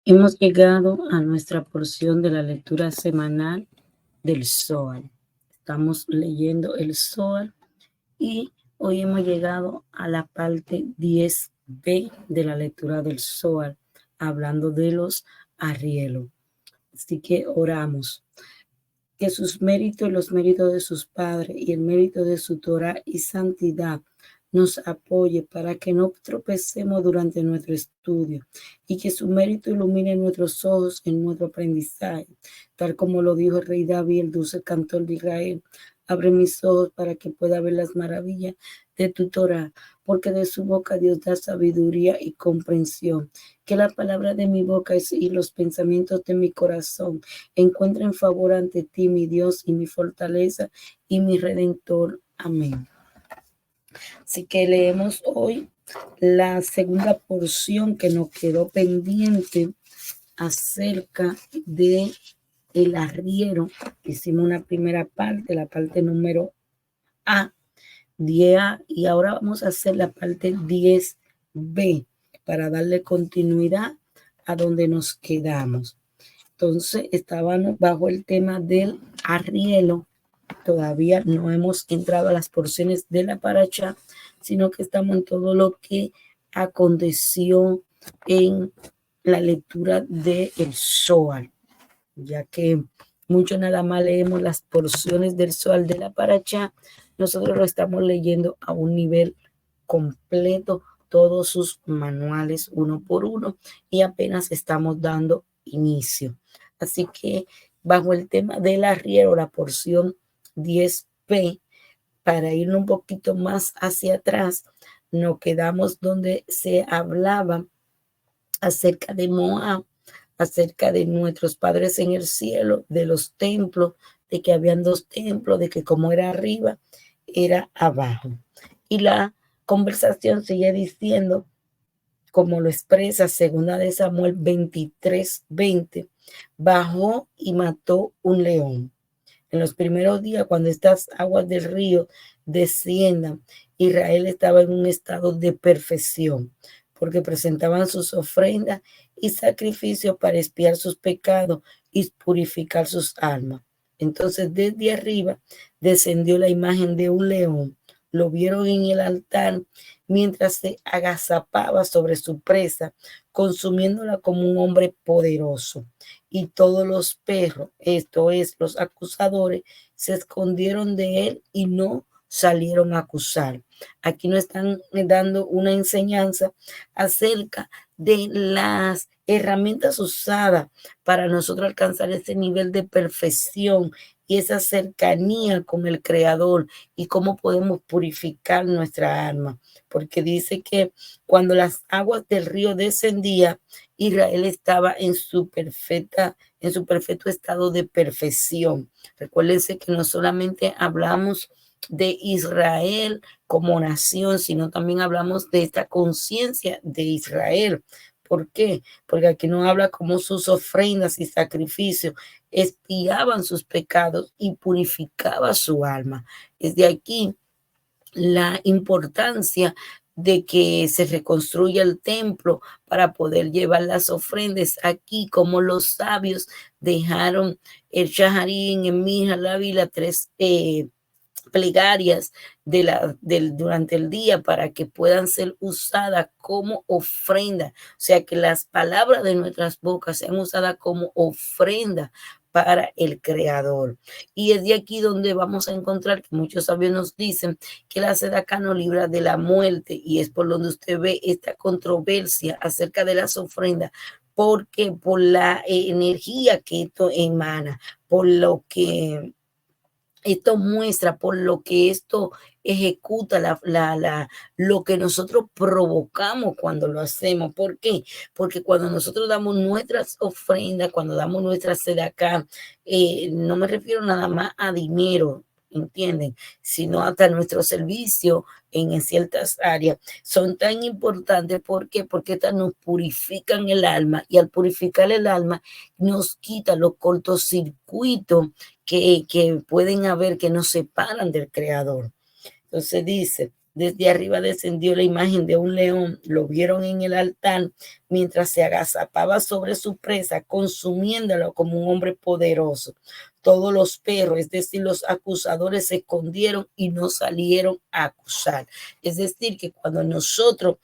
Hemos llegado a nuestra porción de la lectura semanal del Zohar. Estamos leyendo el Zohar y hoy hemos llegado a la parte 10b de la lectura del Zohar, hablando de los arrieros. Así que oramos. Que sus méritos, los méritos de sus padres y el mérito de su Torah y santidad nos apoye para que no tropecemos durante nuestro estudio y que su mérito ilumine nuestros ojos en nuestro aprendizaje, tal como lo dijo el rey David, el dulce cantor de Israel. Abre mis ojos para que pueda ver las maravillas de tu Torah, porque de su boca Dios da sabiduría y comprensión. Que la palabra de mi boca y los pensamientos de mi corazón encuentren favor ante ti, mi Dios y mi fortaleza y mi Redentor. Amén. Así que leemos hoy la segunda porción que nos quedó pendiente acerca de el arriero. Hicimos una primera parte, la parte número A, 10A, y ahora vamos a hacer la parte 10B para darle continuidad a donde nos quedamos. Entonces estábamos bajo el tema del arriero. Todavía no hemos entrado a las porciones de la paracha, sino que estamos en todo lo que aconteció en la lectura del Zohar, ya que mucho nada más leemos las porciones del Zohar de la paracha. Nosotros lo estamos leyendo a un nivel completo, todos sus manuales uno por uno, y apenas estamos dando inicio. Así que bajo el tema del arriero, la porción 10p, para ir un poquito más hacia atrás, nos quedamos donde se hablaba acerca de Moab, acerca de nuestros padres en el cielo, de los templos, de que habían dos templos, de que como era arriba, era abajo. Y la conversación sigue diciendo, como lo expresa segunda de Samuel 23:20, bajó y mató un león. En los primeros días, cuando estas aguas del río desciendan, Israel estaba en un estado de perfección, porque presentaban sus ofrendas y sacrificios para expiar sus pecados y purificar sus almas. Entonces, desde arriba descendió la imagen de un león. Lo vieron en el altar mientras se agazapaba sobre su presa, consumiéndola como un hombre poderoso. Y todos los perros, esto es, los acusadores, se escondieron de él y no salieron a acusar. Aquí nos están dando una enseñanza acerca de las herramientas usadas para nosotros alcanzar ese nivel de perfección y esa cercanía con el Creador y cómo podemos purificar nuestra alma. Porque dice que cuando las aguas del río descendían, Israel estaba en su perfecto estado de perfección. Recuérdense que no solamente hablamos de Israel como nación, sino también hablamos de esta conciencia de Israel. ¿Por qué? Porque aquí no habla como sus ofrendas y sacrificios expiaban sus pecados y purificaba su alma. Es de aquí la importancia de que se reconstruya el templo para poder llevar las ofrendas aquí, como los sabios dejaron el Shaharín, en Mijalab, las tres plegarias durante el día para que puedan ser usadas como ofrenda. O sea, que las palabras de nuestras bocas sean usadas como ofrenda para el Creador. Y es de aquí donde vamos a encontrar que muchos sabios nos dicen que la sedacá nos libra de la muerte, y es por donde usted ve esta controversia acerca de las ofrendas, porque por la energía que esto emana, por lo que esto muestra, por lo que esto ejecuta, lo que nosotros provocamos cuando lo hacemos. ¿Por qué? Porque cuando nosotros damos nuestras ofrendas, cuando damos nuestra sedacá, no me refiero nada más a dinero, ¿entienden? Sino hasta nuestro servicio en ciertas áreas son tan importantes. ¿Por qué? Porque estas nos purifican el alma, y al purificar el alma nos quita los cortocircuitos que pueden haber, que nos separan del Creador. Entonces dice, Desde arriba descendió la imagen de un león. Lo vieron en el altar mientras se agazapaba sobre su presa, consumiéndolo como un hombre poderoso. Todos los perros, es decir, los acusadores, se escondieron y no salieron a acusar. Es decir, que cuando nosotros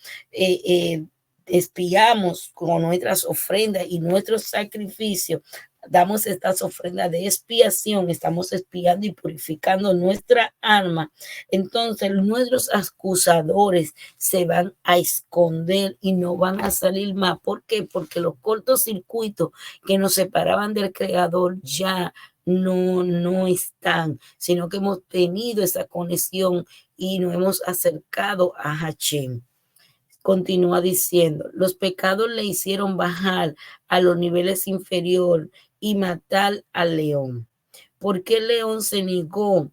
espiamos con nuestras ofrendas y nuestros sacrificios, damos estas ofrendas de expiación, estamos expiando y purificando nuestra alma, entonces nuestros acusadores se van a esconder y no van a salir más. ¿Por qué? Porque los cortocircuitos que nos separaban del Creador ya no están, sino que hemos tenido esa conexión y nos hemos acercado a Hashem. Continúa diciendo, los pecados le hicieron bajar a los niveles inferiores y matar al león. ¿Por qué el león se negó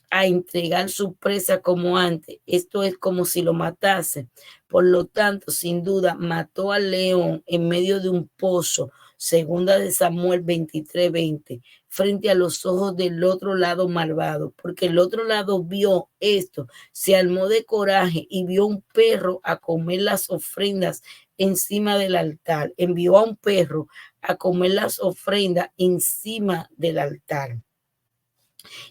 a entregar su presa como antes? Esto es como si lo matase. Por lo tanto, sin duda, mató al león en medio de un pozo. Segunda de Samuel 23:20, frente a los ojos del otro lado malvado, porque el otro lado vio esto, se armó de coraje y vio un perro a comer las ofrendas encima del altar. Envió a un perro a comer las ofrendas encima del altar.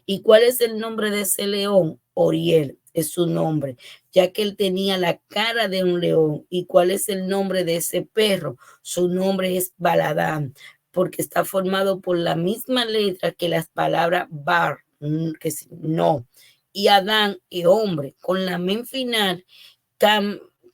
¿Y cuál es el nombre de ese león? Oriel es su nombre, ya que él tenía la cara de un león. ¿Y cuál es el nombre de ese perro? Su nombre es Baladán, porque está formado por la misma letra que las palabras bar, que es no, y Adán y hombre, con la men final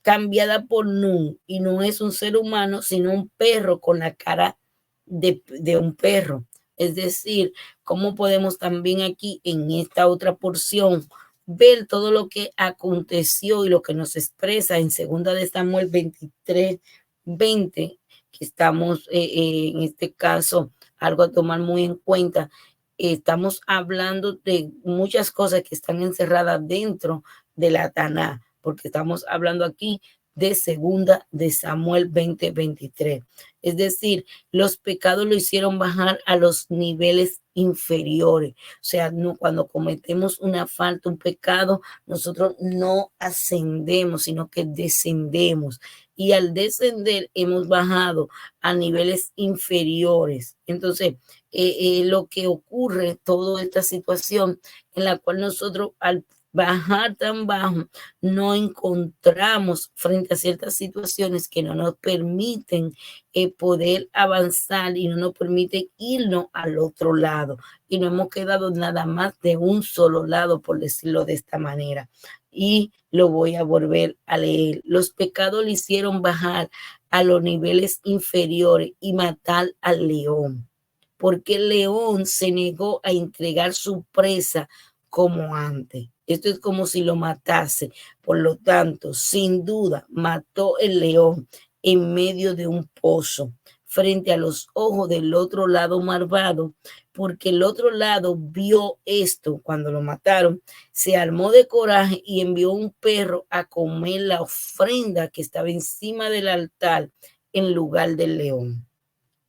cambiada por nun, y no es un ser humano, sino un perro con la cara de un perro. Es decir, cómo podemos también aquí en esta otra porción ver todo lo que aconteció y lo que nos expresa en segunda de Samuel 23:20, que estamos en este caso, algo a tomar muy en cuenta. Estamos hablando de muchas cosas que están encerradas dentro de la Taná, porque estamos hablando aquí de segunda de Samuel 20:23. Es decir, los pecados lo hicieron bajar a los niveles inferiores. O sea, no, cuando cometemos una falta, un pecado, nosotros no ascendemos, sino que descendemos. Y al descender hemos bajado a niveles inferiores. Entonces, lo que ocurre, toda esta situación en la cual nosotros al bajar tan bajo, no encontramos frente a ciertas situaciones que no nos permiten poder avanzar y no nos permiten irnos al otro lado. Y no hemos quedado nada más de un solo lado, por decirlo de esta manera. Y lo voy a volver a leer. Los pecados le hicieron bajar a los niveles inferiores y matar al león, porque el león se negó a entregar su presa como antes. Esto es como si lo matase. Por lo tanto, sin duda, mató el león en medio de un pozo, frente a los ojos del otro lado malvado, porque el otro lado vio esto cuando lo mataron, se armó de coraje y envió un perro a comer la ofrenda que estaba encima del altar en lugar del león.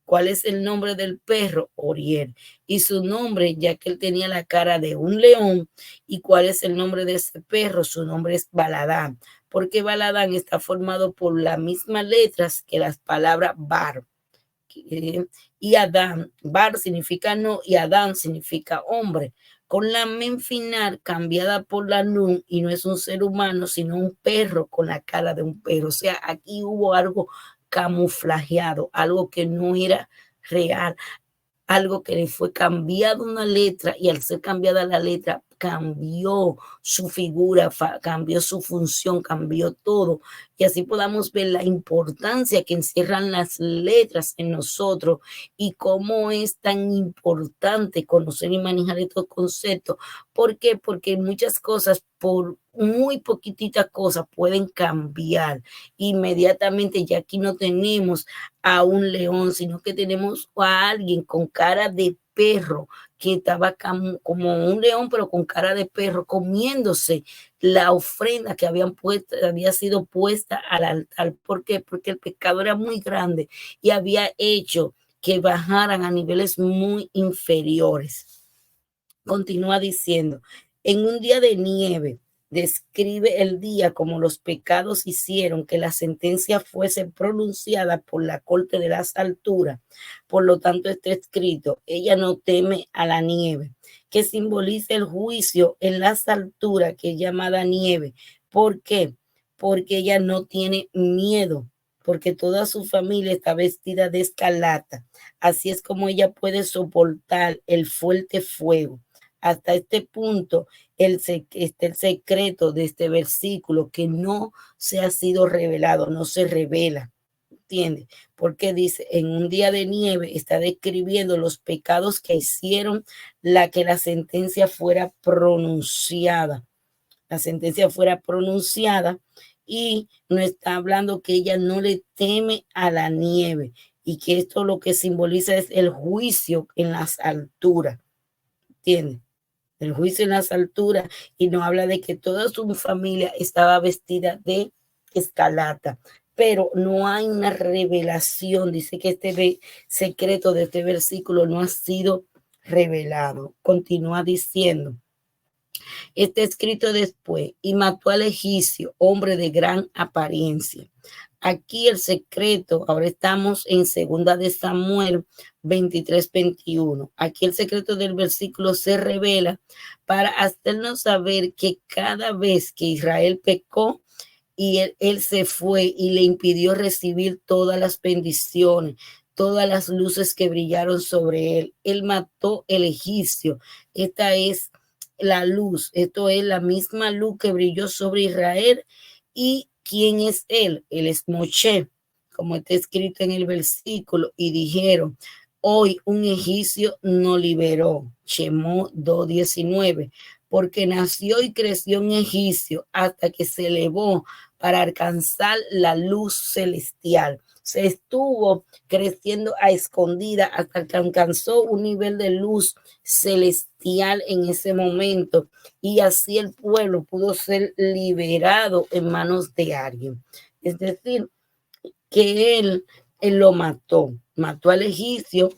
¿Cuál es el nombre del perro? Oriel. Y su nombre, ya que él tenía la cara de un león. ¿Y cuál es el nombre de ese perro? Su nombre es Baladán, porque Baladán está formado por las mismas letras que las palabras bar. Y Adán, bar significa no y Adán significa hombre, con la men final cambiada por la nun, y no es un ser humano, sino un perro con la cara de un perro. O sea, aquí hubo algo camuflajeado, algo que no era real, algo que le fue cambiado una letra, y al ser cambiada la letra cambió su figura, cambió su función, cambió todo. Y así podamos ver la importancia que encierran las letras en nosotros y cómo es tan importante conocer y manejar estos conceptos. ¿Por qué? Porque muchas cosas, por muy poquititas cosas, pueden cambiar inmediatamente. Ya aquí no tenemos a un león, sino que tenemos a alguien con cara de perro, que estaba como un león, pero con cara de perro, comiéndose la ofrenda que había sido puesta al altar. ¿Por qué? Porque el pecado era muy grande y había hecho que bajaran a niveles muy inferiores. Continúa diciendo, en un día de nieve, describe el día como los pecados hicieron que la sentencia fuese pronunciada por la corte de las alturas. Por lo tanto, está escrito, ella no teme a la nieve, que simboliza el juicio en las alturas, que es llamada nieve. ¿Por qué? Porque ella no tiene miedo, porque toda su familia está vestida de escarlata. Así es como ella puede soportar el fuerte fuego. Hasta este punto, el secreto de este versículo que no se ha sido revelado, no se revela. ¿Entiendes? Porque dice, en un día de nieve está describiendo los pecados que hicieron que la sentencia fuera pronunciada. La sentencia fuera pronunciada y no está hablando que ella no le teme a la nieve y que esto lo que simboliza es el juicio en las alturas. ¿Entiendes? El juicio en las alturas, y nos habla de que toda su familia estaba vestida de escarlata, pero no hay una revelación. Dice que este secreto de este versículo no ha sido revelado. Continúa diciendo, está escrito después, y mató al egipcio, hombre de gran apariencia. Aquí el secreto, ahora estamos en segunda de Samuel 23-21. Aquí el secreto del versículo se revela para hacernos saber que cada vez que Israel pecó y él se fue y le impidió recibir todas las bendiciones, todas las luces que brillaron sobre él, él mató el egipcio. Esta es la luz, esto es la misma luz que brilló sobre Israel. ¿Y quién es él? Él es Moshe, como está escrito en el versículo, y dijeron, hoy un egipcio nos liberó, Shemot 2:19, porque nació y creció un egipcio hasta que se elevó para alcanzar la luz celestial. Se estuvo creciendo a escondida hasta que alcanzó un nivel de luz celestial en ese momento, y así el pueblo pudo ser liberado en manos de alguien. Es decir, que él lo mató al egipcio,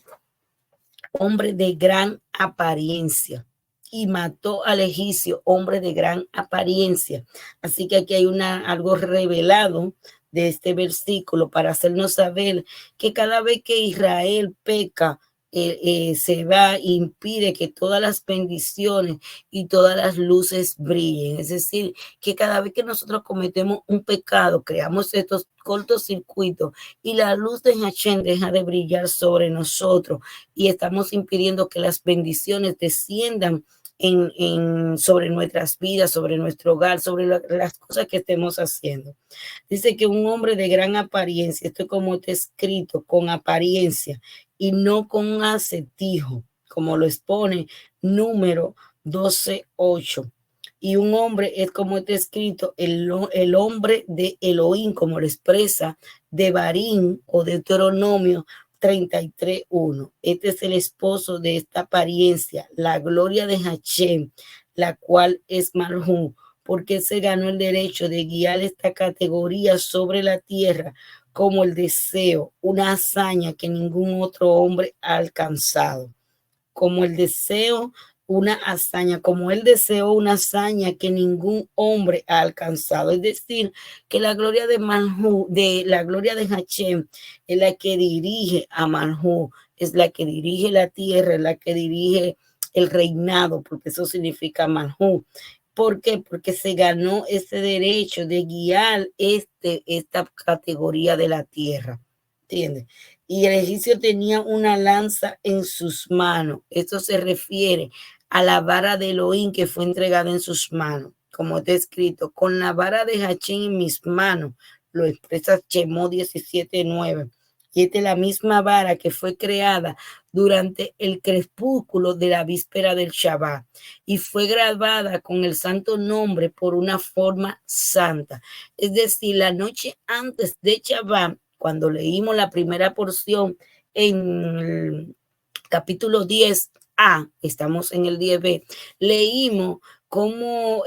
hombre de gran apariencia, y mató al egipcio, hombre de gran apariencia. Así que aquí hay algo revelado de este versículo para hacernos saber que cada vez que Israel peca, se va e impide que todas las bendiciones y todas las luces brillen. Es decir, que cada vez que nosotros cometemos un pecado, creamos estos cortocircuitos y la luz de Hashem deja de brillar sobre nosotros, y estamos impidiendo que las bendiciones desciendan sobre nuestras vidas, sobre nuestro hogar, sobre las cosas que estemos haciendo. Dice que un hombre de gran apariencia, esto es como está escrito, con apariencia y no con un acetijo, como lo expone Número 12:8. Y un hombre es como está escrito, el hombre de Elohim, como lo expresa Devarim o Deuteronomio 33:1. Este es el esposo de esta apariencia, la gloria de Hashem, la cual es Malhú, porque se ganó el derecho de guiar esta categoría sobre la tierra como el deseo, una hazaña que ningún otro hombre ha alcanzado. Como el deseo, una hazaña, como él deseó una hazaña que ningún hombre ha alcanzado. Es decir, que la gloria de Malhú, la gloria de Hashem, es la que dirige a Malhú, es la que dirige la tierra, es la que dirige el reinado, porque eso significa Malhú. ¿Por qué? Porque se ganó ese derecho de guiar esta categoría de la tierra. ¿Entiendes? Y el egipcio tenía una lanza en sus manos. Esto se refiere a la vara de Elohim que fue entregada en sus manos. Como está escrito, con la vara de Hashem en mis manos, lo expresa Shemot 17:9. Y esta es la misma vara que fue creada durante el crepúsculo de la víspera del Shabbat y fue grabada con el santo nombre por una forma santa. Es decir, la noche antes de Shabbat, cuando leímos la primera porción en el capítulo 10a, estamos en el 10b, leímos cómo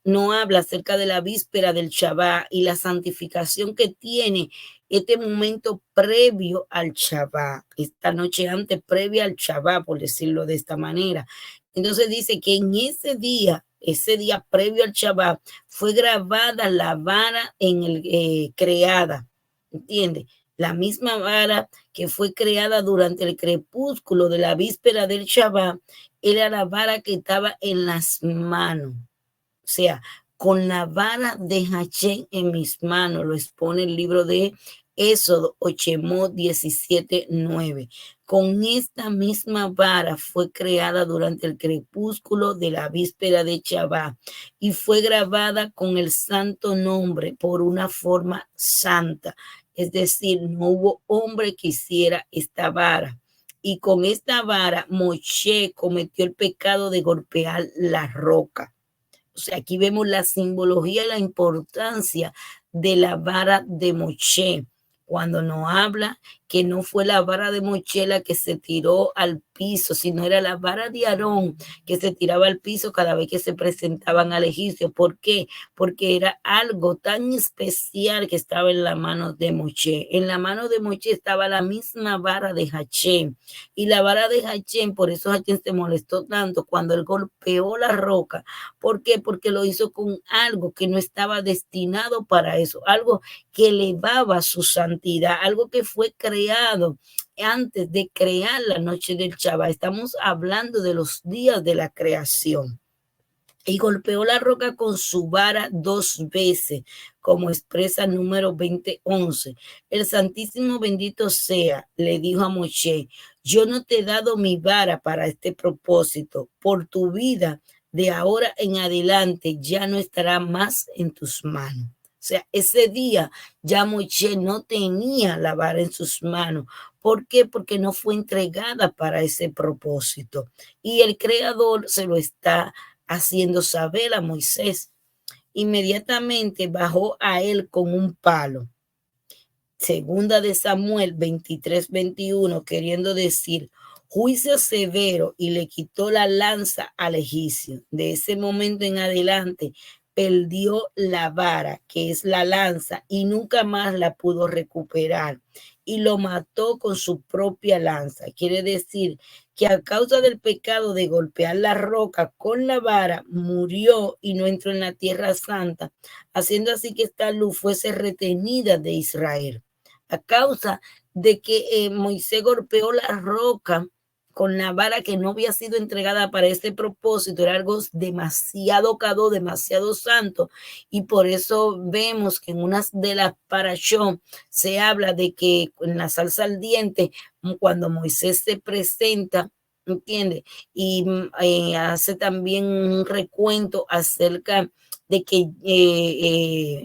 no habla acerca de la víspera del Shabbat y la santificación que tiene este momento previo al Shabbat, esta noche antes previa al Shabbat, por decirlo de esta manera. Entonces dice que en ese día ese día previo al Shabbat, fue grabada la vara creada, ¿entiendes? La misma vara que fue creada durante el crepúsculo de la víspera del Shabbat, era la vara que estaba en las manos. O sea, con la vara de Hachén en mis manos, lo expone el libro de Éxodo, Ochemot 17:9. Con esta misma vara fue creada durante el crepúsculo de la víspera de Shabbat y fue grabada con el santo nombre por una forma santa. Es decir, no hubo hombre que hiciera esta vara. Y con esta vara, Moshe cometió el pecado de golpear la roca. O sea, aquí vemos la simbología y la importancia de la vara de Moshe. Cuando nos habla que no fue la vara de Moshe la que se tiró al piso, sino era la vara de Aarón que se tiraba al piso cada vez que se presentaban al egipcio. ¿Por qué? Porque era algo tan especial que estaba en la mano de Moshe. En la mano de Moshe estaba la misma vara de Hachén. Y la vara de Hachén, por eso Hachén se molestó tanto cuando él golpeó la roca. ¿Por qué? Porque lo hizo con algo que no estaba destinado para eso, algo que elevaba su santidad, algo que fue creado antes de crear la noche del Shabbat. Estamos hablando de los días de la creación. Y golpeó la roca con su vara 2 veces, como expresa número 20:11. El Santísimo bendito sea, le dijo a Moshe, yo no te he dado mi vara para este propósito. Por tu vida, de ahora en adelante, ya no estará más en tus manos. O sea, ese día ya Moshe no tenía la vara en sus manos. ¿Por qué? Porque no fue entregada para ese propósito. Y el Creador se lo está haciendo saber a Moisés. Inmediatamente bajó a él con un palo. Segunda de Samuel 23:21, queriendo decir juicio severo, y le quitó la lanza al egipcio. De ese momento en adelante perdió la vara, que es la lanza, y nunca más la pudo recuperar. Y lo mató con su propia lanza. Quiere decir que a causa del pecado de golpear la roca con la vara, murió y no entró en la tierra santa, haciendo así que esta luz fuese retenida de Israel. A causa de que Moisés golpeó la roca con la vara que no había sido entregada para este propósito, era algo demasiado caro, demasiado santo, y por eso vemos que en una de las parashot se habla de que en la salsa al diente, cuando Moisés se presenta, ¿entiende? Y hace también un recuento acerca de que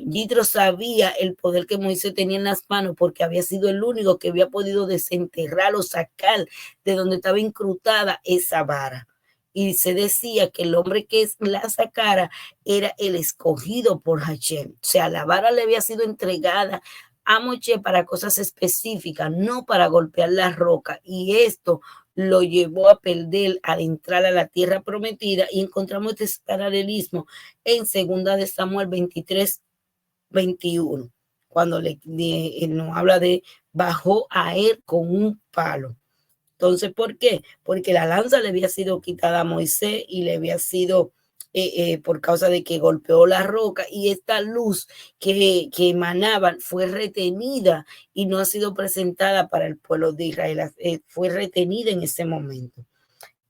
Yitro sabía el poder que Moisés tenía en las manos, porque había sido el único que había podido desenterrar o sacar de donde estaba incrustada esa vara. Y se decía que el hombre que la sacara era el escogido por Hashem. O sea, la vara le había sido entregada a Moshe para cosas específicas, no para golpear la roca. Y esto lo llevó a perder al entrar a la tierra prometida, y encontramos este paralelismo en segunda de Samuel 23:21, cuando nos habla de bajó a él con un palo. Entonces, ¿por qué? Porque la lanza le había sido quitada a Moisés y le había sido por causa de que golpeó la roca, y esta luz que emanaba fue retenida y no ha sido presentada para el pueblo de Israel, fue retenida en ese momento.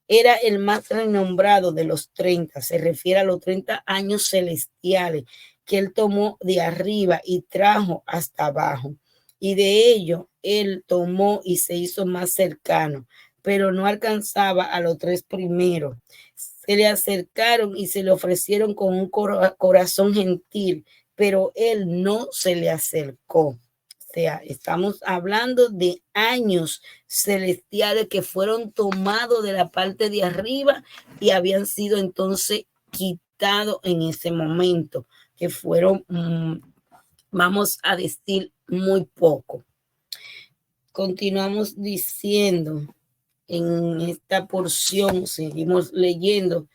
Era el más renombrado de los 30, se refiere a los 30 años celestiales que él tomó de arriba y trajo hasta abajo. Y de ello él tomó y se hizo más cercano, pero no alcanzaba a los 3 primeros. Se le acercaron y se le ofrecieron con un corazón gentil, pero él no se le acercó. O sea, estamos hablando de años celestiales que fueron tomados de la parte de arriba y habían sido entonces quitados en ese momento, que fueron, vamos a decir, muy poco. Continuamos diciendo en esta porción, seguimos leyendo.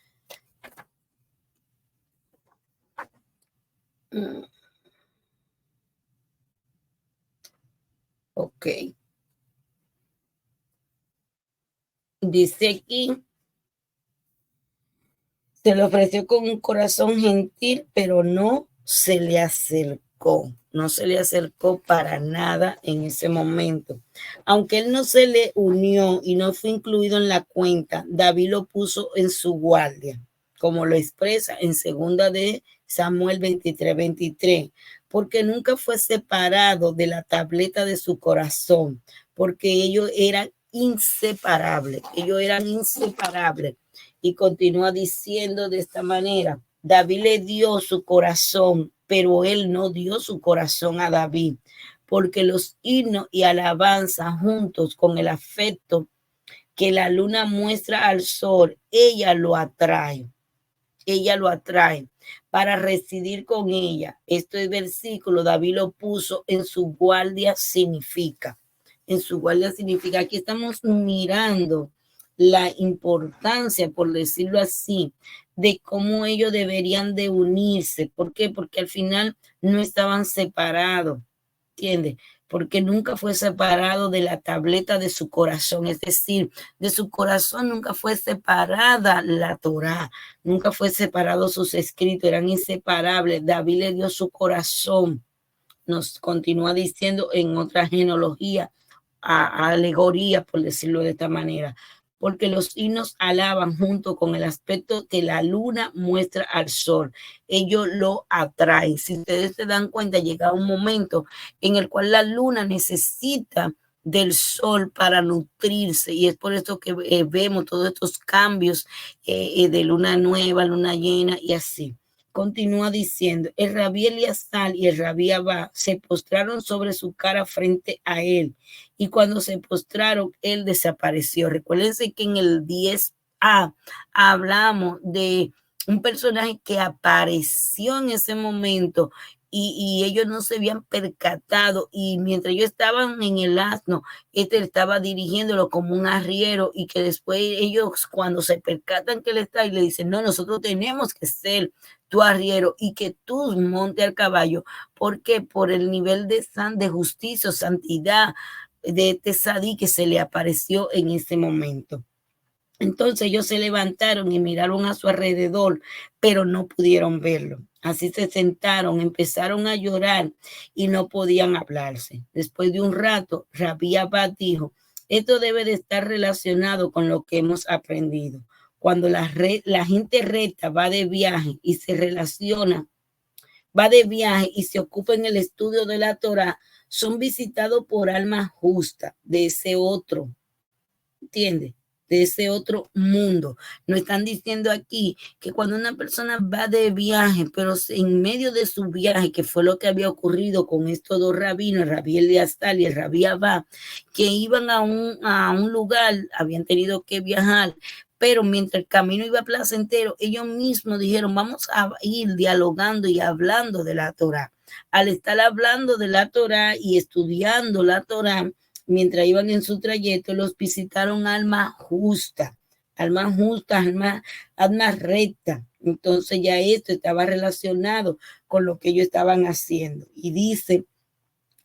Ok. Dice aquí, Se le ofreció con un corazón gentil, pero no se le acercó. No se le acercó para nada en ese momento. Aunque él no se le unió y no fue incluido en la cuenta, David lo puso en su guardia, como lo expresa en segunda de Samuel 23:23, porque nunca fue separado de la tableta de su corazón, porque ellos eran inseparables. Y continúa diciendo de esta manera: David le dio su corazón, pero él no dio su corazón a David, porque los himnos y alabanza juntos con el afecto que la luna muestra al sol, ella lo atrae para residir con ella. Este versículo David lo puso en su guardia, significa. Aquí estamos mirando la importancia, por decirlo así, de cómo ellos deberían de unirse. ¿Por qué? Porque al final no estaban separados, ¿entiendes? Porque nunca fue separado de la tableta de su corazón, es decir, de su corazón nunca fue separada la Torá, nunca fue separado sus escritos, eran inseparables. David le dio su corazón. Nos continúa diciendo en otra genealogía, alegoría, por decirlo de esta manera, porque los himnos alaban junto con el aspecto que la luna muestra al sol. Ellos lo atraen. Si ustedes se dan cuenta, llega un momento en el cual la luna necesita del sol para nutrirse, y es por eso que vemos todos estos cambios de luna nueva, luna llena y así. Continúa diciendo: el rabí Eleazar y el rabí Abba se postraron sobre su cara frente a él, y cuando se postraron, él desapareció. Recuérdense que en el 10a hablamos de un personaje que apareció en ese momento y ellos no se habían percatado, y mientras ellos estaban en el asno, este estaba dirigiéndolo como un arriero, y que después ellos, cuando se percatan que él está, y le dicen: no, nosotros tenemos que ser tu arriero y que tú monte al caballo. ¿Por qué? Por el nivel de justicia, santidad de este sadí que se le apareció en ese momento. Entonces ellos se levantaron y miraron a su alrededor, pero no pudieron verlo. Así se sentaron, empezaron a llorar y no podían hablarse. Después de un rato, Rabí Abba dijo: esto debe de estar relacionado con lo que hemos aprendido. Cuando la gente recta va de viaje y se relaciona, va de viaje y se ocupa en el estudio de la Torah, son visitados por almas justas de ese otro, ¿entiendes? De ese otro mundo. Nos están diciendo aquí que cuando una persona va de viaje, pero en medio de su viaje, que fue lo que había ocurrido con estos dos rabinos, el rabí Eleazar y el rabí Abba, que iban a un lugar, habían tenido que viajar, pero mientras el camino iba placentero, ellos mismos dijeron: vamos a ir dialogando y hablando de la Torah. Al estar hablando de la Torah y estudiando la Torah, mientras iban en su trayecto, los visitaron almas justas, almas rectas. Entonces ya esto estaba relacionado con lo que ellos estaban haciendo. Y dice: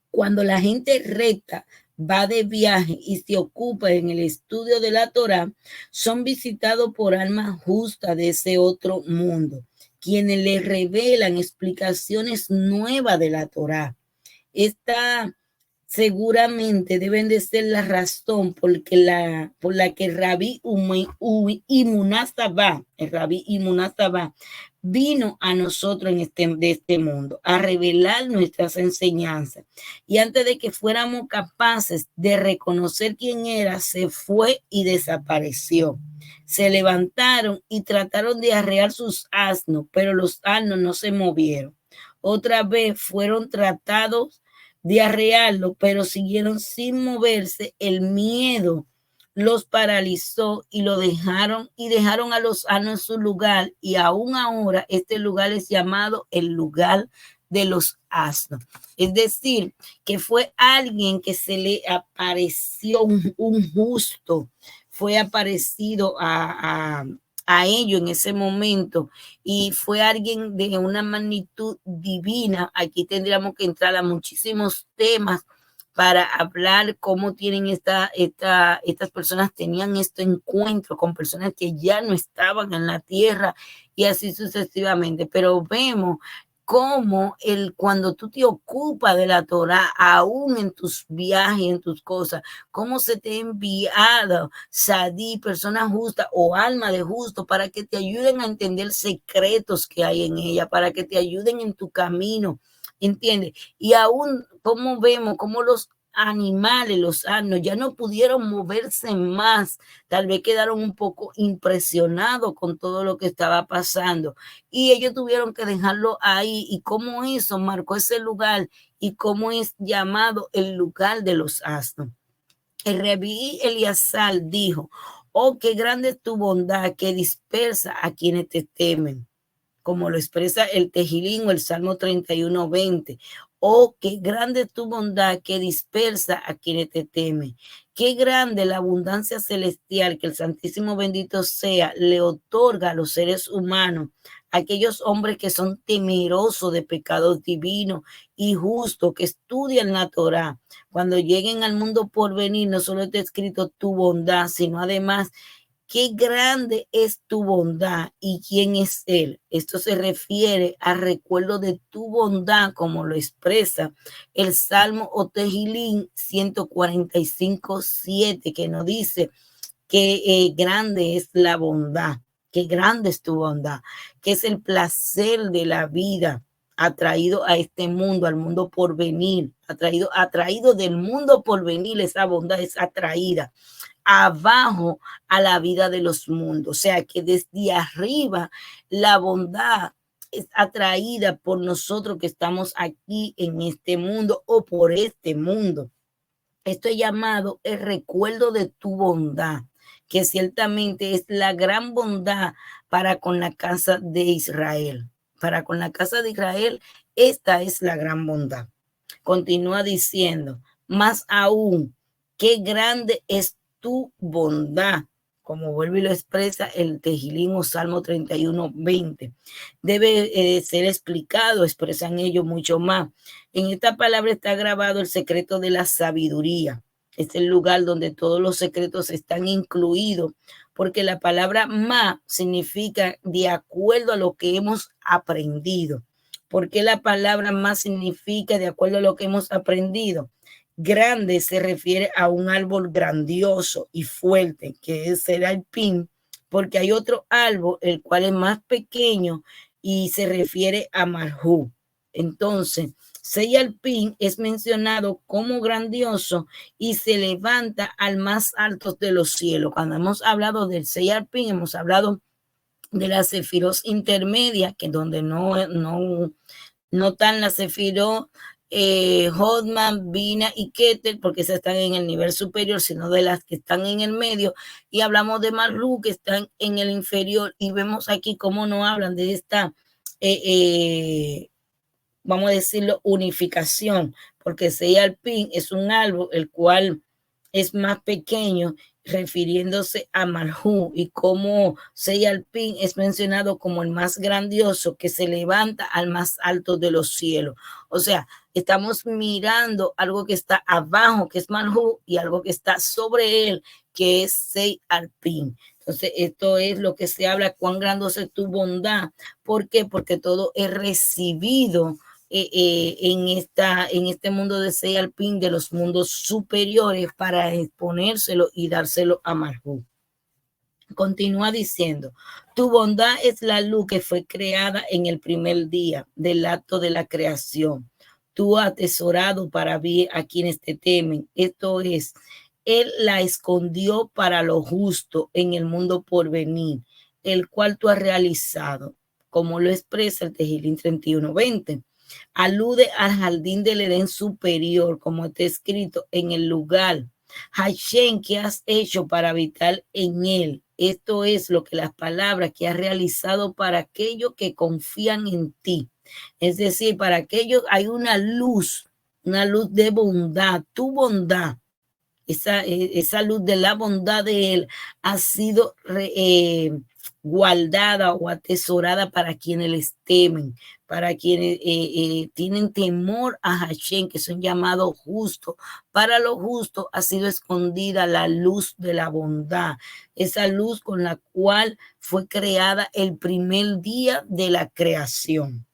cuando la gente recta va de viaje y se ocupa en el estudio de la Torah, son visitados por almas justas de ese otro mundo, quienes les revelan explicaciones nuevas de la Torah. Esta seguramente deben de ser la razón por la que el rabí Imunasabá vino a nosotros de este mundo, a revelar nuestras enseñanzas. Y antes de que fuéramos capaces de reconocer quién era, se fue y desapareció. Se levantaron y trataron de arrear sus asnos, pero los asnos no se movieron. Otra vez fueron tratados de arrearlo, pero siguieron sin moverse. El miedo los paralizó y dejaron a los asnos en su lugar, y aún ahora este lugar es llamado el lugar de los asnos. Es decir, que fue alguien que se le apareció, un justo, fue aparecido a ellos en ese momento, y fue alguien de una magnitud divina. Aquí tendríamos que entrar a muchísimos temas para hablar cómo tienen estas personas tenían este encuentro con personas que ya no estaban en la tierra y así sucesivamente. Pero vemos cómo cuando tú te ocupas de la Torah, aún en tus viajes, en tus cosas, cómo se te ha enviado sadí, personas justas o alma de justo para que te ayuden a entender secretos que hay en ella, para que te ayuden en tu camino, ¿entiendes? Y aún como vemos, cómo los animales, los asnos, ya no pudieron moverse más, tal vez quedaron un poco impresionados con todo lo que estaba pasando y ellos tuvieron que dejarlo ahí y cómo eso marcó ese lugar y cómo es llamado el lugar de los asnos. El rabí Eleazar dijo, oh, qué grande es tu bondad que dispersa a quienes te temen, como lo expresa el Tejilín o el Salmo 31:20. Oh, qué grande es tu bondad que dispersa a quienes te temen. Qué grande la abundancia celestial que el Santísimo bendito sea le otorga a los seres humanos, aquellos hombres que son temerosos de pecados divinos y justos, que estudian la Torah. Cuando lleguen al mundo por venir, no solo está escrito tu bondad, sino además qué grande es tu bondad y quién es Él. Esto se refiere al recuerdo de tu bondad, como lo expresa el Salmo o Tejilín 145:7, que nos dice que grande es la bondad, que grande es tu bondad, que es el placer de la vida atraído a este mundo, al mundo por venir, atraído del mundo por venir, esa bondad es atraída abajo a la vida de los mundos. O sea que desde arriba la bondad es atraída por nosotros que estamos aquí en este mundo o por este mundo. Esto es llamado el recuerdo de tu bondad, que ciertamente es la gran bondad para con la casa de Israel. Para con la casa de Israel, esta es la gran bondad. Continúa diciendo, más aún, qué grande es tu bondad, como vuelve y lo expresa el Tejilín o Salmo 31:20. Debe ser explicado, expresan ellos mucho más. En esta palabra está grabado el secreto de la sabiduría. Es el lugar donde todos los secretos están incluidos, porque la palabra ma significa de acuerdo a lo que hemos aprendido. ¿Por qué la palabra ma significa de acuerdo a lo que hemos aprendido? Grande se refiere a un árbol grandioso y fuerte, que será el pin, porque hay otro árbol, el cual es más pequeño y se refiere a Marjú. Entonces, Seyalpín es mencionado como grandioso y se levanta al más alto de los cielos. Cuando hemos hablado del Seyalpín, hemos hablado de las Sefirot intermedias, que donde no están las Sefirot Hodman, Bina y Keter, porque esas están en el nivel superior, sino de las que están en el medio, y hablamos de Marru, que están en el inferior, y vemos aquí cómo no hablan de esta, vamos a decirlo, unificación, porque Seyalpín es un árbol el cual es más pequeño, refiriéndose a Marjú, y como Seyalpín es mencionado como el más grandioso que se levanta al más alto de los cielos. O sea, estamos mirando algo que está abajo, que es Marjú, y algo que está sobre él, que es Seyalpín. Entonces, esto es lo que se habla, cuán grandiosa es tu bondad. ¿Por qué? Porque todo es recibido en este mundo de Seyalpín, de los mundos superiores, para exponérselo y dárselo a Marjú. Continúa diciendo, tu bondad es la luz que fue creada en el primer día del acto de la creación. Tú has atesorado para bien a quienes te temen. Esto es, Él la escondió para lo justo en el mundo por venir, el cual tú has realizado, como lo expresa el Tejilín 31:20. Alude al jardín del Edén superior, como está escrito en el lugar Hashem, que has hecho para habitar en él. Esto es lo que las palabras que has realizado para aquellos que confían en ti. Es decir, para aquellos hay una luz de bondad, tu bondad. Esa luz de la bondad de él ha sido guardada o atesorada para quienes les temen, para quienes tienen temor a Hashem, que son llamados justos. Para los justos ha sido escondida la luz de la bondad, esa luz con la cual fue creada el primer día de la creación.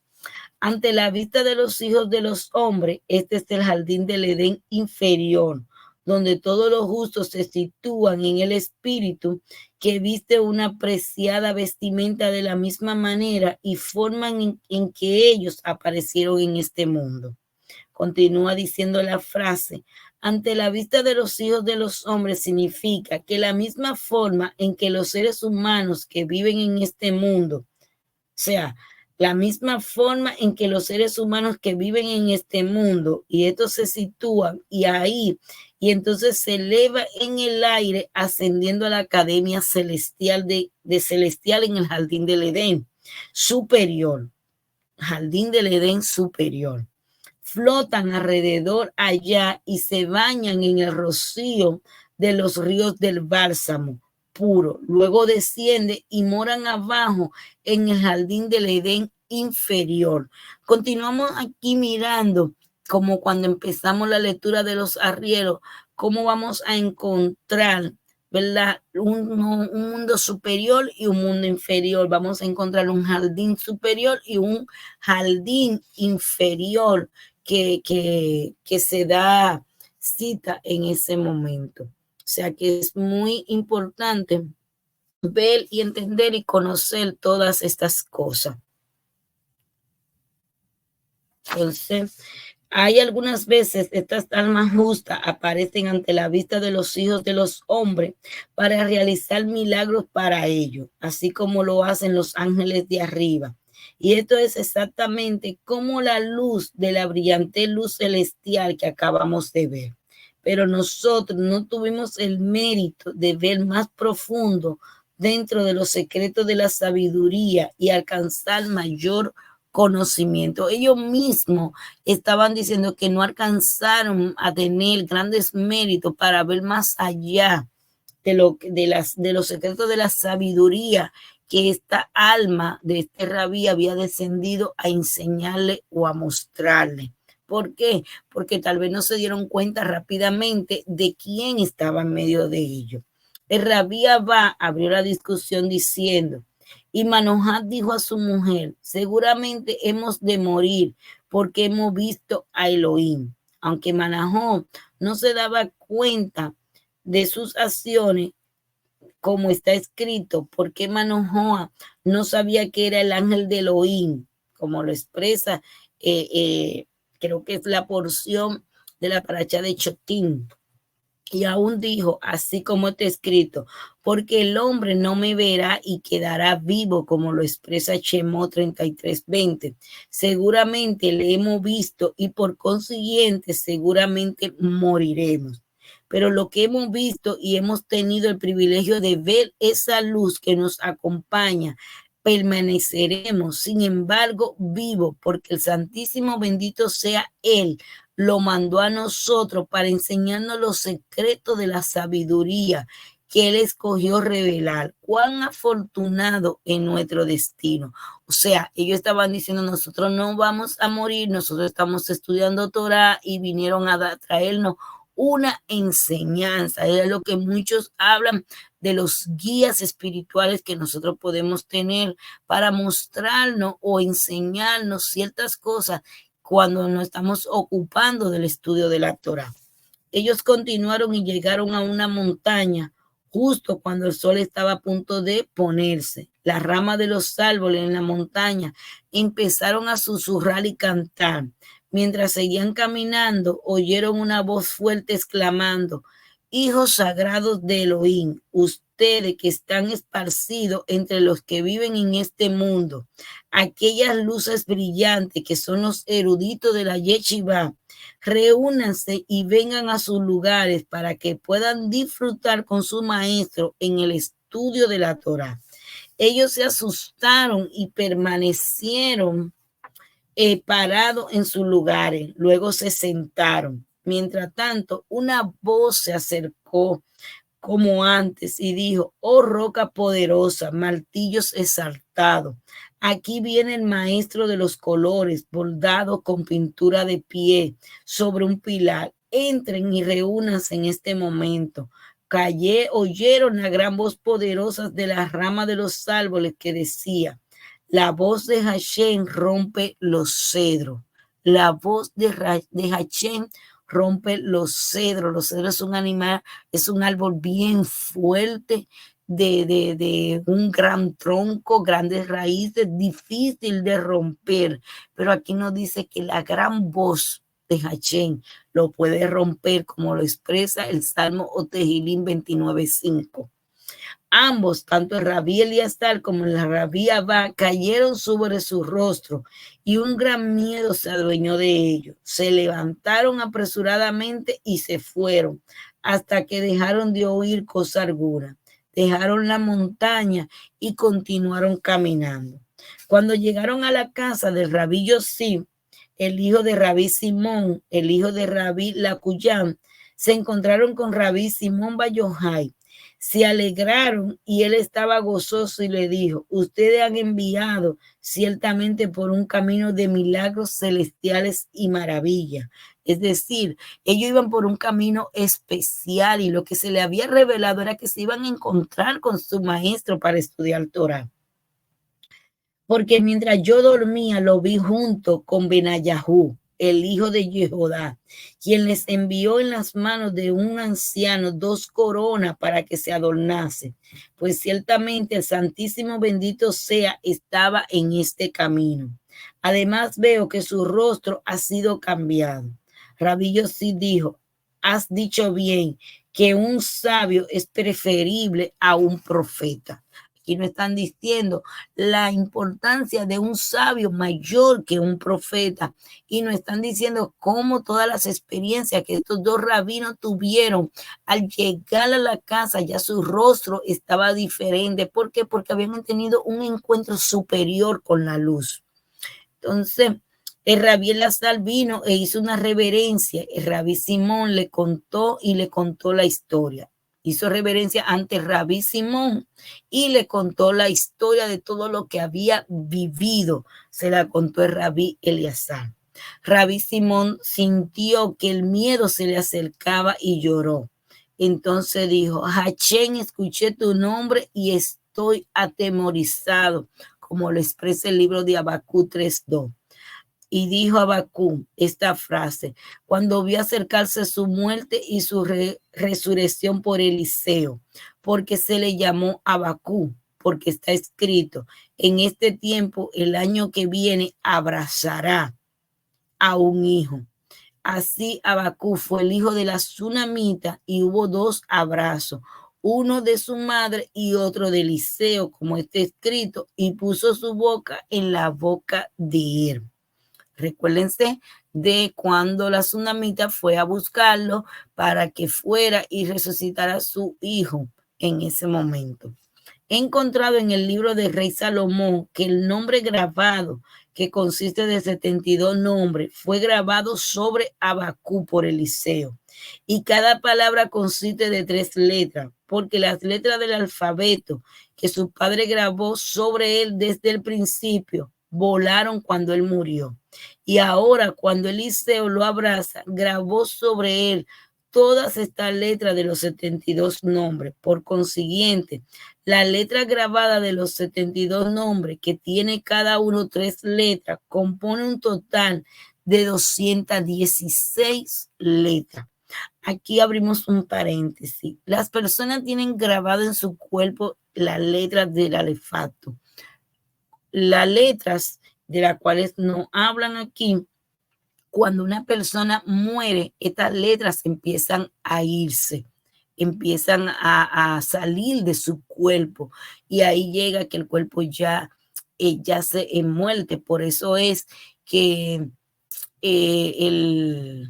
Ante la vista de los hijos de los hombres, este es el jardín del Edén inferior, donde todos los justos se sitúan en el espíritu, que viste una preciada vestimenta de la misma manera y forman en que ellos aparecieron en este mundo. Continúa diciendo la frase: ante la vista de los hijos de los hombres significa que la misma forma en que los seres humanos que viven en este mundo, o sea, la misma forma en que los seres humanos que viven en este mundo, y estos se sitúan y ahí, y entonces se eleva en el aire, ascendiendo a la academia celestial de celestial en el jardín del Edén superior, jardín del Edén superior. Flotan alrededor allá y se bañan en el rocío de los ríos del bálsamo puro. Luego desciende y moran abajo en el jardín del Edén inferior. Continuamos aquí mirando, como cuando empezamos la lectura de los arrieros, cómo vamos a encontrar, ¿verdad? Un mundo superior y un mundo inferior. Vamos a encontrar un jardín superior y un jardín inferior que se da cita en ese momento. O sea que es muy importante ver y entender y conocer todas estas cosas. Entonces, hay algunas veces estas almas justas aparecen ante la vista de los hijos de los hombres para realizar milagros para ellos, así como lo hacen los ángeles de arriba. Y esto es exactamente como la luz de la brillante luz celestial que acabamos de ver. Pero nosotros no tuvimos el mérito de ver más profundo dentro de los secretos de la sabiduría y alcanzar mayor conocimiento. Ellos mismos estaban diciendo que no alcanzaron a tener grandes méritos para ver más allá de los secretos de la sabiduría que esta alma de este rabí había descendido a enseñarle o a mostrarle. ¿Por qué? Porque tal vez no se dieron cuenta rápidamente de quién estaba en medio de ellos. El rabí Abba abrió la discusión diciendo: y Manohat dijo a su mujer: seguramente hemos de morir porque hemos visto a Elohim. Aunque Manohat no se daba cuenta de sus acciones, como está escrito, porque Manoah no sabía que era el ángel de Elohim, como lo expresa, creo que es la porción de la paracha de Chotín. Y aún dijo, así como está escrito, porque el hombre no me verá y quedará vivo, como lo expresa Shemot 33:20. Seguramente le hemos visto y por consiguiente seguramente moriremos. Pero lo que hemos visto y hemos tenido el privilegio de ver esa luz que nos acompaña, permaneceremos, sin embargo, vivo, porque el Santísimo bendito sea Él, lo mandó a nosotros para enseñarnos los secretos de la sabiduría que Él escogió revelar. Cuán afortunado en nuestro destino. O sea, ellos estaban diciendo, nosotros no vamos a morir, nosotros estamos estudiando Torah y vinieron a traernos una enseñanza. Es lo que muchos hablan de los guías espirituales que nosotros podemos tener para mostrarnos o enseñarnos ciertas cosas cuando nos estamos ocupando del estudio de la Torah. Ellos continuaron y llegaron a una montaña justo cuando el sol estaba a punto de ponerse. Las ramas de los árboles en la montaña empezaron a susurrar y cantar. Mientras seguían caminando, oyeron una voz fuerte exclamando: hijos sagrados de Elohim, ustedes que están esparcidos entre los que viven en este mundo, aquellas luces brillantes que son los eruditos de la Yeshiva, reúnanse y vengan a sus lugares para que puedan disfrutar con su maestro en el estudio de la Torah. Ellos se asustaron y permanecieron parados en sus lugares. Luego se sentaron. Mientras tanto, una voz se acercó como antes y dijo: oh roca poderosa, martillos exaltados. Aquí viene el maestro de los colores, bordado con pintura de pie sobre un pilar. Entren y reúnanse en este momento. Oyeron la gran voz poderosa de las ramas de los árboles que decía: la voz de Hashem rompe los cedros. La voz de Hashem rompe los cedros. Los cedros es un animal, es un árbol bien fuerte, de un gran tronco, grandes raíces, difícil de romper. Pero aquí nos dice que la gran voz de Hashem lo puede romper, como lo expresa el Salmo o Tejilín 29:5. Ambos, tanto el Rabí Eliasar como el Rabí Abba, cayeron sobre su rostro y un gran miedo se adueñó de ellos. Se levantaron apresuradamente y se fueron hasta que dejaron de oír cosa alguna. Dejaron la montaña y continuaron caminando. Cuando llegaron a la casa del Rabí Yossi, el hijo de Rabí Simón, el hijo de Rabí Lacuyán, se encontraron con Rabí Simón Bar Yochai. Se alegraron y él estaba gozoso y le dijo: ustedes han enviado ciertamente por un camino de milagros celestiales y maravillas. Es decir, ellos iban por un camino especial y lo que se le había revelado era que se iban a encontrar con su maestro para estudiar Torah. Porque mientras yo dormía, lo vi junto con Benayahú, el hijo de Jehodá, quien les envió en las manos de un anciano 2 coronas para que se adornase. Pues ciertamente el Santísimo bendito sea estaba en este camino. Además veo que su rostro ha sido cambiado. Rabí Yossi dijo: has dicho bien, que un sabio es preferible a un profeta. Aquí nos están diciendo la importancia de un sabio mayor que un profeta, y nos están diciendo cómo todas las experiencias que estos 2 rabinos tuvieron al llegar a la casa, ya su rostro estaba diferente. ¿Por qué? Porque habían tenido un encuentro superior con la luz. Entonces el Rabí Elazar vino e hizo una reverencia. El Rabí Simón le contó la historia. Hizo reverencia ante Rabí Simón y le contó la historia de todo lo que había vivido. Se la contó el Rabí Elazar. Rabí Simón sintió que el miedo se le acercaba y lloró. Entonces dijo: Hashem, escuché tu nombre y estoy atemorizado, como lo expresa el libro de Habacuc 3:2. Y dijo Habacuc esta frase cuando vio acercarse su muerte y su resurrección por Eliseo, porque se le llamó Habacuc, porque está escrito: en este tiempo, el año que viene, abrazará a un hijo. Así Habacuc fue el hijo de la Sunamita y hubo 2 abrazos, uno de su madre y otro de Eliseo, como está escrito, y puso su boca en la boca de él. Recuérdense de cuando la Sunamita fue a buscarlo para que fuera y resucitara a su hijo en ese momento. He encontrado en el libro de Rey Salomón que el nombre grabado, que consiste de 72 nombres, fue grabado sobre Habacuc por Eliseo. Y cada palabra consiste de 3 letras, porque las letras del alfabeto que su padre grabó sobre él desde el principio volaron cuando él murió. Y ahora, cuando Eliseo lo abraza, grabó sobre él todas estas letras de los 72 nombres. Por consiguiente, la letra grabada de los 72 nombres, que tiene cada uno 3 letras, compone un total de 216 letras. Aquí abrimos un paréntesis. Las personas tienen grabado en su cuerpo las letras del alefato. Las letras de las cuales nos hablan aquí, cuando una persona muere, estas letras empiezan a irse, empiezan a salir de su cuerpo, y ahí llega que el cuerpo ya se en muerte. Por eso es que el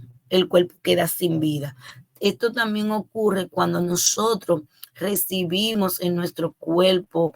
cuerpo queda sin vida. Esto también ocurre cuando nosotros recibimos en nuestro cuerpo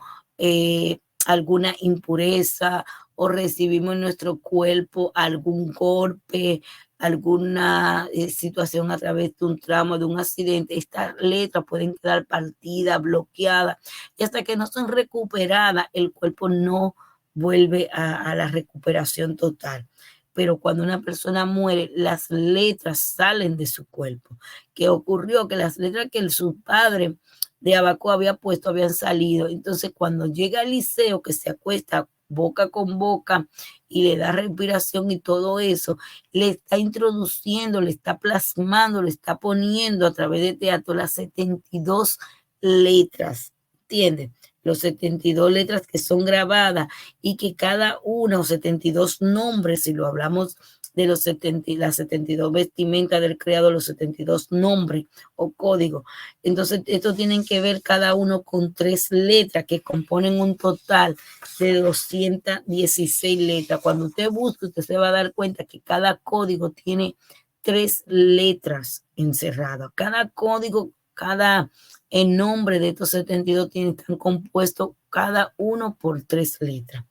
alguna impureza, o recibimos en nuestro cuerpo algún golpe, alguna situación a través de un trauma, de un accidente, estas letras pueden quedar partidas, bloqueadas, y hasta que no son recuperadas, el cuerpo no vuelve a la recuperación total. Pero cuando una persona muere, las letras salen de su cuerpo. ¿Qué ocurrió? Que las letras que su padre de Abacú había puesto habían salido. Entonces, cuando llega Eliseo, que se acuesta boca con boca y le da respiración y todo eso, le está introduciendo, le está plasmando, le está poniendo a través de teatro las 72 letras, ¿entiendes? Los 72 letras que son grabadas y que cada una, o 72 nombres, si lo hablamos de los 70, las 72 vestimentas del creador, los 72 nombres o códigos. Entonces, estos tienen que ver cada uno con 3 letras que componen un total de 216 letras. Cuando usted busque, usted se va a dar cuenta que cada código tiene 3 letras encerradas. Cada código, cada el nombre de estos 72 están compuestos cada uno por 3 letras.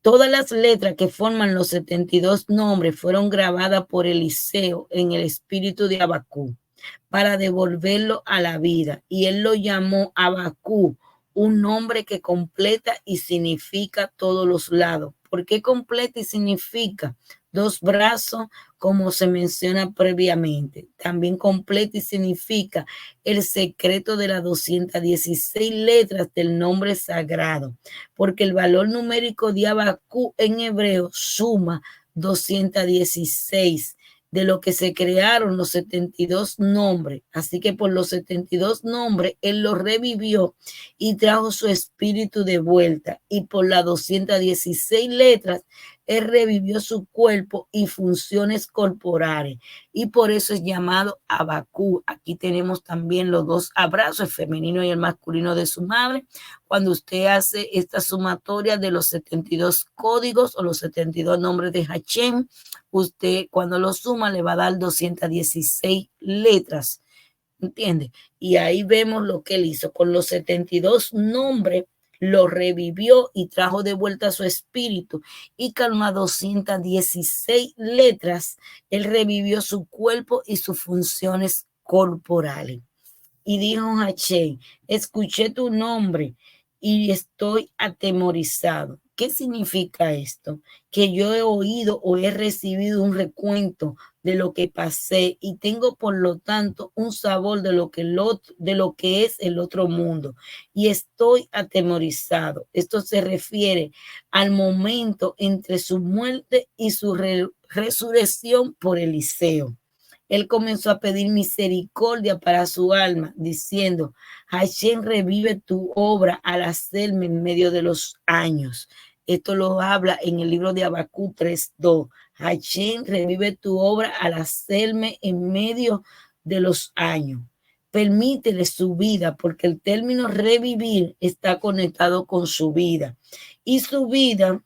Todas las letras que forman los 72 nombres fueron grabadas por Eliseo en el espíritu de Abacú para devolverlo a la vida. Y él lo llamó Abacú, un nombre que completa y significa todos los lados. ¿Por qué completa y significa? 2 brazos, como se menciona previamente. También completa y significa el secreto de las 216 letras del nombre sagrado, porque el valor numérico de Abacú en hebreo suma 216, de lo que se crearon los 72 nombres. Así que por los 72 nombres, él los revivió y trajo su espíritu de vuelta. Y por las 216 letras, él revivió su cuerpo y funciones corporales. Y por eso es llamado Abacú. Aquí tenemos también los 2 abrazos, el femenino y el masculino de su madre. Cuando usted hace esta sumatoria de los 72 códigos o los 72 nombres de Hashem, usted cuando lo suma le va a dar 216 letras, ¿entiende? Y ahí vemos lo que él hizo con los 72 nombres, lo revivió y trajo de vuelta su espíritu, y con las 216 letras él revivió su cuerpo y sus funciones corporales. Y dijo Hashem, escuché tu nombre y estoy atemorizado. ¿Qué significa esto? Que yo he oído o he recibido un recuento de lo que pasé y tengo por lo tanto un sabor de lo que es el otro mundo, y estoy atemorizado. Esto se refiere al momento entre su muerte y su resurrección por Eliseo. Él comenzó a pedir misericordia para su alma, diciendo, Hashem, revive tu obra al hacerme en medio de los años. Esto lo habla en el libro de Abacú 3:2. Hashem, revive tu obra al hacerme en medio de los años. Permítele su vida, porque el término revivir está conectado con su vida. Y su vida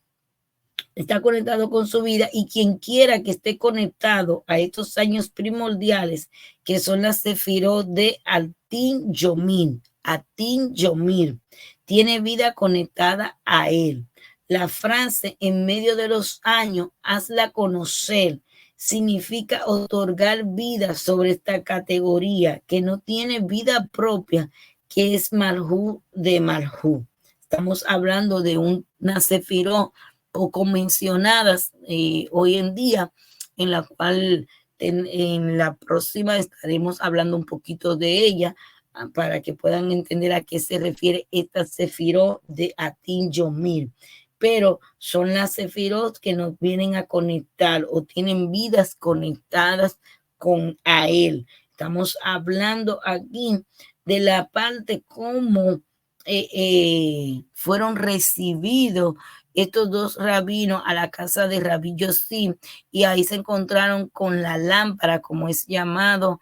está conectado con su vida, y quien quiera que esté conectado a estos años primordiales, que son las sefirot de Atin Yomir, tiene vida conectada a él. La frase en medio de los años, hazla conocer, significa otorgar vida sobre esta categoría que no tiene vida propia, que es Malhú de Malhú. Estamos hablando de una sefirot poco mencionadas hoy en día, en la cual en la próxima estaremos hablando un poquito de ella, para que puedan entender a qué se refiere esta sefirot de Atin Yomir. Pero son las sefirot que nos vienen a conectar o tienen vidas conectadas con a él. Estamos hablando aquí de la parte como fueron recibidos estos 2 rabinos a la casa de Rabí Yossi, y ahí se encontraron con la lámpara, como es llamado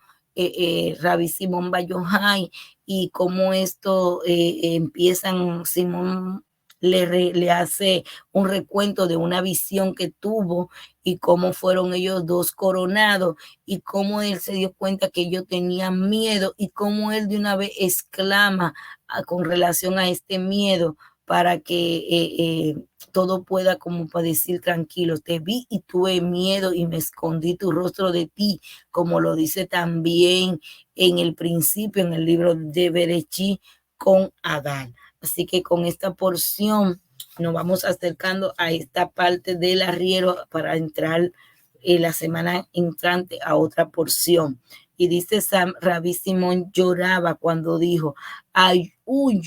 Rabí Simón Bar Yochai, y cómo esto empiezan, Simón le hace un recuento de una visión que tuvo y cómo fueron ellos 2 coronados, y cómo él se dio cuenta que ellos tenían miedo, y cómo él de una vez exclama con relación a este miedo, para que todo pueda, como para decir, tranquilo. Te vi y tuve miedo y me escondí tu rostro de ti, como lo dice también en el principio, en el libro de Berechí con Adán. Así que con esta porción nos vamos acercando a esta parte del arriero para entrar la semana entrante a otra porción. Y dice Rabí Simón lloraba cuando dijo, aún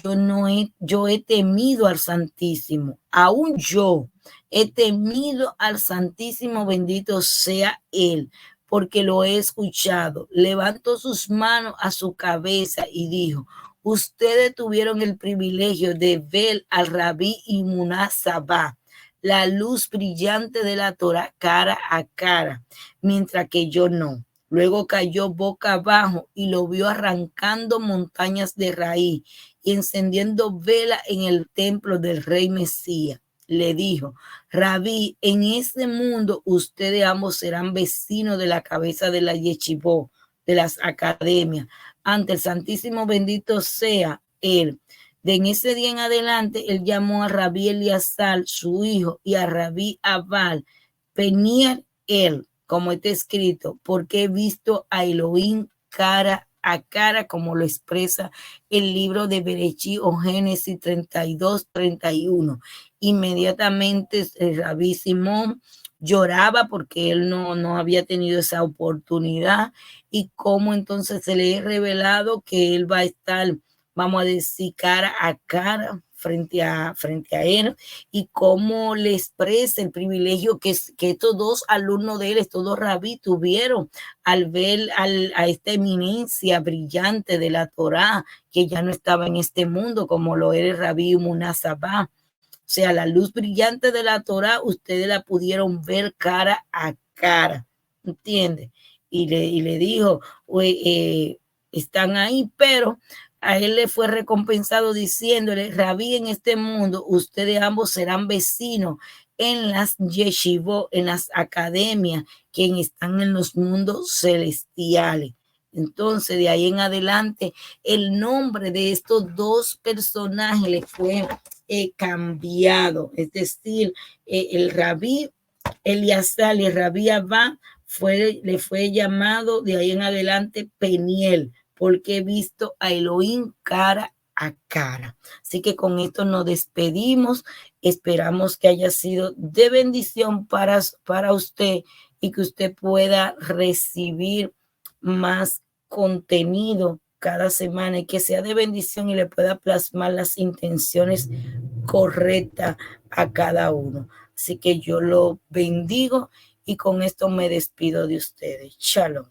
yo he temido al Santísimo, aún yo he temido al Santísimo, bendito sea Él, porque lo he escuchado. Levantó sus manos a su cabeza y dijo, ustedes tuvieron el privilegio de ver al Rabí Imuná Sabá, la luz brillante de la Torah cara a cara, mientras que yo no. Luego cayó boca abajo y lo vio arrancando montañas de raíz y encendiendo vela en el templo del rey Mesías. Le dijo, Rabí, en este mundo ustedes ambos serán vecinos de la cabeza de la yeshivot, de las academias. Ante el Santísimo bendito sea Él. De en ese día en adelante, él llamó a Rabí Eliasal, su hijo, y a Rabí Abal, Peniel, él, como está escrito, porque he visto a Elohim cara a cara, como lo expresa el libro de Berechí o Génesis 32, 31. Inmediatamente Rabí Simón lloraba porque él no había tenido esa oportunidad, y cómo entonces se le ha revelado que él va a estar, vamos a decir, cara a cara frente a él, y cómo le expresa el privilegio que estos dos alumnos de él, estos dos rabí, tuvieron al ver a esta eminencia brillante de la Torá, que ya no estaba en este mundo, como lo era el Rabí Imuná Sabá. O sea, la luz brillante de la Torá, ustedes la pudieron ver cara a cara, ¿entiendes? Y le dijo, están ahí, pero a él le fue recompensado diciéndole, Rabí, en este mundo ustedes ambos serán vecinos en las yeshivot, en las academias que están en los mundos celestiales. Entonces, de ahí en adelante, el nombre de estos dos personajes le fue cambiado. Es decir, el Rabí Eliasal y el Rabí Abba le fue llamado de ahí en adelante Peniel, porque he visto a Elohim cara a cara. Así que con esto nos despedimos. Esperamos que haya sido de bendición para usted y que usted pueda recibir más contenido cada semana y que sea de bendición y le pueda plasmar las intenciones correctas a cada uno. Así que yo lo bendigo y con esto me despido de ustedes. Shalom.